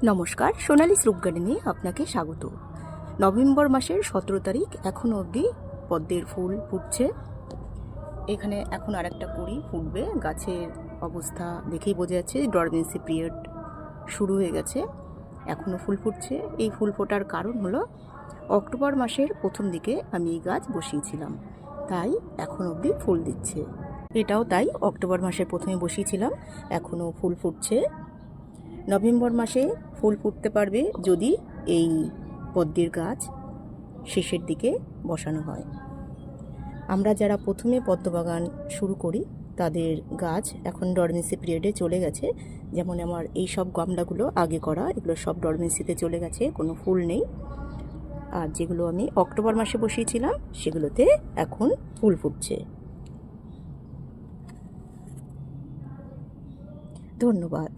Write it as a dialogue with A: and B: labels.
A: নমস্কার, সোনালি স্রুপ গার্ডেনে আপনাকে স্বাগত। নভেম্বর মাসের 17 তারিখ, এখনও অবধি পদ্মের ফুল ফুটছে। এখানে এখন আরেকটা কুড়ি ফুটবে। গাছের অবস্থা দেখেই বোঝা যাচ্ছে ডরমেন্সি পিরিয়ড শুরু হয়ে গেছে, এখনও ফুল ফুটছে। এই ফুল ফোটার কারণ হলো অক্টোবর মাসের প্রথম দিকে আমি এই গাছ বসিয়েছিলাম, তাই এখন অবধি ফুল দিচ্ছে। এটাও তাই, অক্টোবর মাসের প্রথমে বসিয়েছিলাম, এখনও ফুল ফুটছে। নভেম্বর মাসে ফুল ফুটতে পারবে যদি এই পদ্মের গাছ শেষের দিকে বসানো হয়। আমরা যারা প্রথমে পদ্মবাগান শুরু করি তাদের গাছ এখন ডরমেন্সি পিরিয়ডে চলে গেছে। যেমন আমার এই সব গামলাগুলো আগে করা, এগুলো সব ডরমেন্সিতে চলে গেছে, কোনো ফুল নেই। আর যেগুলো আমি অক্টোবর মাসে বসিয়েছিলাম সেগুলোতে এখন ফুল ফুটছে। ধন্যবাদ।